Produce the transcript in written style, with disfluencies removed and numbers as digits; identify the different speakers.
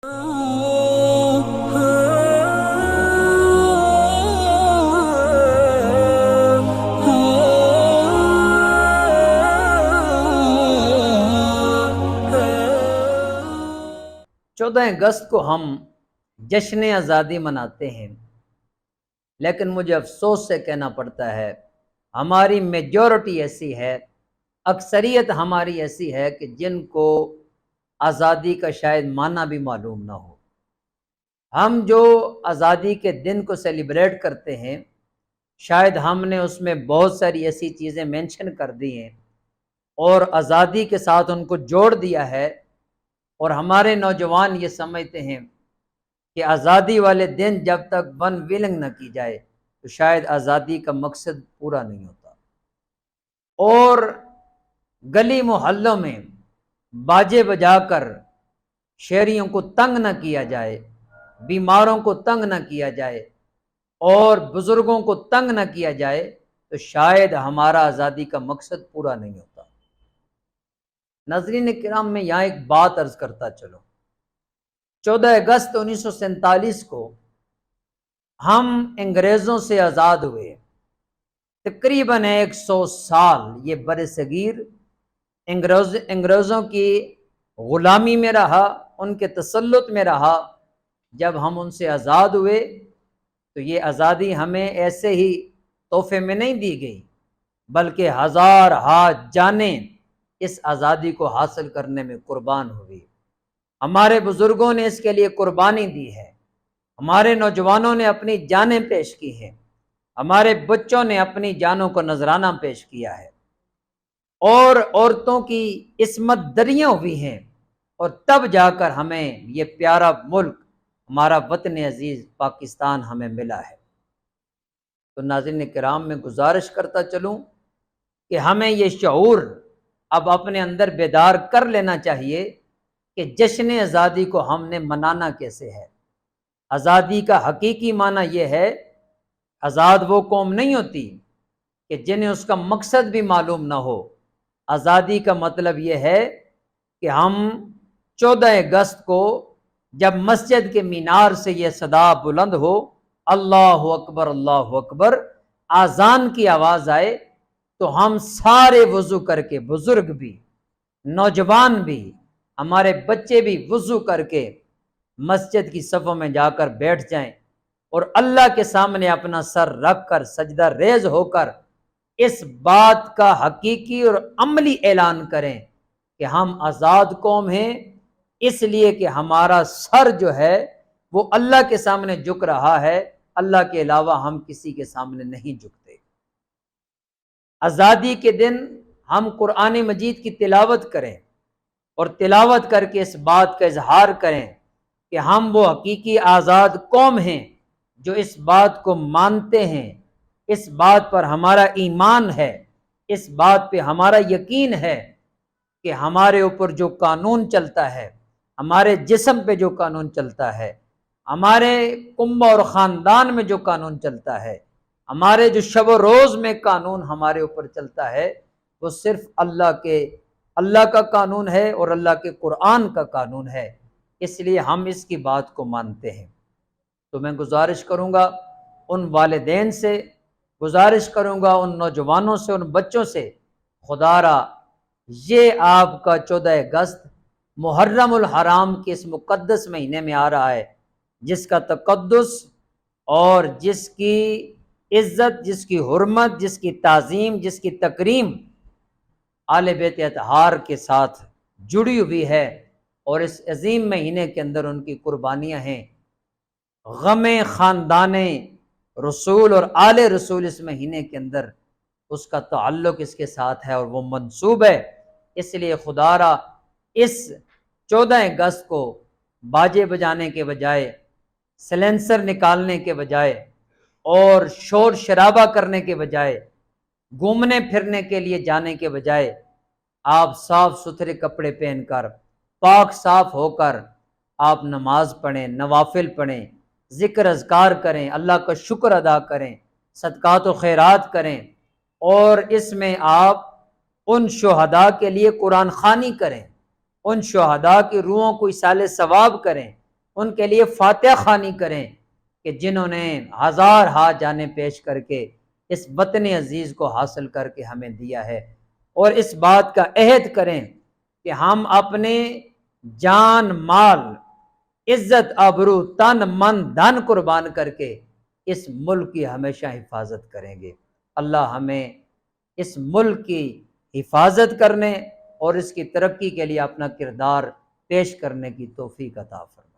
Speaker 1: چودہ اگست کو ہم جشن آزادی مناتے ہیں، لیکن مجھے افسوس سے کہنا پڑتا ہے ہماری میجورٹی ایسی ہے، اکثریت ہماری ایسی ہے کہ جن کو آزادی کا شاید معنی بھی معلوم نہ ہو۔ ہم جو آزادی کے دن کو سیلیبریٹ کرتے ہیں، شاید ہم نے اس میں بہت ساری ایسی چیزیں مینشن کر دی ہیں اور آزادی کے ساتھ ان کو جوڑ دیا ہے، اور ہمارے نوجوان یہ سمجھتے ہیں کہ آزادی والے دن جب تک ون ویلنگ نہ کی جائے تو شاید آزادی کا مقصد پورا نہیں ہوتا۔ اور گلی محلوں میں باجے بجا کر شہریوں کو تنگ نہ کیا جائے، بیماروں کو تنگ نہ کیا جائے اور بزرگوں کو تنگ نہ کیا جائے تو شاید ہمارا آزادی کا مقصد پورا نہیں ہوتا۔ ناظرین کرام، میں یہاں ایک بات عرض کرتا چلوں۔ 14 اگست 1947 کو ہم انگریزوں سے آزاد ہوئے۔ تقریباً 100 سال یہ برصغیر انگریزوں کی غلامی میں رہا، ان کے تسلط میں رہا۔ جب ہم ان سے آزاد ہوئے تو یہ آزادی ہمیں ایسے ہی تحفے میں نہیں دی گئی، بلکہ ہزار جانیں اس آزادی کو حاصل کرنے میں قربان ہوئی۔ ہمارے بزرگوں نے اس کے لیے قربانی دی ہے، ہمارے نوجوانوں نے اپنی جانیں پیش کی ہیں، ہمارے بچوں نے اپنی جانوں کو نذرانہ پیش کیا ہے، اور عورتوں کی عصمت دریاں ہوئی ہیں، اور تب جا کر ہمیں یہ پیارا ملک، ہمارا وطن عزیز پاکستان ہمیں ملا ہے۔ تو ناظرین کرام، میں گزارش کرتا چلوں کہ ہمیں یہ شعور اب اپنے اندر بیدار کر لینا چاہیے کہ جشن آزادی کو ہم نے منانا کیسے ہے۔ آزادی کا حقیقی معنی یہ ہے، آزاد وہ قوم نہیں ہوتی کہ جنہیں اس کا مقصد بھی معلوم نہ ہو۔ آزادی کا مطلب یہ ہے کہ ہم 14 اگست کو جب مسجد کے مینار سے یہ صدا بلند ہو، اللہ اکبر اللہ اکبر، اذان کی آواز آئے، تو ہم سارے وضو کر کے، بزرگ بھی، نوجوان بھی، ہمارے بچے بھی وضو کر کے مسجد کی صفوں میں جا کر بیٹھ جائیں اور اللہ کے سامنے اپنا سر رکھ کر سجدہ ریز ہو کر اس بات کا حقیقی اور عملی اعلان کریں کہ ہم آزاد قوم ہیں، اس لیے کہ ہمارا سر جو ہے وہ اللہ کے سامنے جھک رہا ہے، اللہ کے علاوہ ہم کسی کے سامنے نہیں جھکتے۔ آزادی کے دن ہم قرآن مجید کی تلاوت کریں اور تلاوت کر کے اس بات کا اظہار کریں کہ ہم وہ حقیقی آزاد قوم ہیں جو اس بات کو مانتے ہیں، اس بات پر ہمارا ایمان ہے، اس بات پہ ہمارا یقین ہے کہ ہمارے اوپر جو قانون چلتا ہے، ہمارے جسم پہ جو قانون چلتا ہے، ہمارے کنبہ اور خاندان میں جو قانون چلتا ہے، ہمارے جو شب و روز میں قانون ہمارے اوپر چلتا ہے، وہ صرف اللہ کا قانون ہے اور اللہ کے قرآن کا قانون ہے، اس لیے ہم اس کی بات کو مانتے ہیں۔ تو میں گزارش کروں گا ان والدین سے، گزارش کروں گا ان نوجوانوں سے، ان بچوں سے، خدا را یہ آپ کا 14 اگست محرم الحرام کے اس مقدس مہینے میں آ رہا ہے، جس کا تقدس اور جس کی عزت، جس کی حرمت، جس کی تعظیم، جس کی تکریم آل بیت اطہار کے ساتھ جڑی ہوئی ہے، اور اس عظیم مہینے کے اندر ان کی قربانیاں ہیں۔ غم خاندان رسول اور آل رسول اس مہینے کے اندر اس کا تعلق اس کے ساتھ ہے اور وہ منسوب ہے۔ اس لیے خدا را اس 14 اگست کو باجے بجانے کے بجائے، سلنسر نکالنے کے بجائے اور شور شرابہ کرنے کے بجائے، گھومنے پھرنے کے لیے جانے کے بجائے، آپ صاف ستھرے کپڑے پہن کر، پاک صاف ہو کر آپ نماز پڑھیں، نوافل پڑھیں، ذکر اذکار کریں، اللہ کا شکر ادا کریں، صدقات و خیرات کریں، اور اس میں آپ ان شہداء کے لیے قرآن خوانی کریں، ان شہداء کی روحوں کو ایصال ثواب کریں، ان کے لیے فاتح خوانی کریں کہ جنہوں نے ہزار ہاتھ جانیں پیش کر کے اس وطن عزیز کو حاصل کر کے ہمیں دیا ہے، اور اس بات کا عہد کریں کہ ہم اپنے جان مال عزت آبرو تن من دھن قربان کر کے اس ملک کی ہمیشہ حفاظت کریں گے۔ اللہ ہمیں اس ملک کی حفاظت کرنے اور اس کی ترقی کے لیے اپنا کردار پیش کرنے کی توفیق عطا فرمائے۔